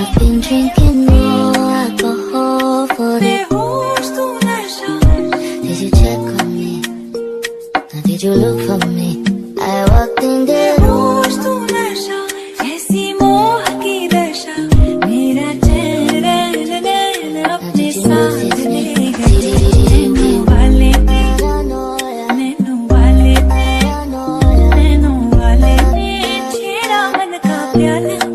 I've been drinking more alcohol for the Did you check on me? Or did you look for me? I walked in the अपने साथ ले गए नैनों वाले ने छेड़ा मन का प्याला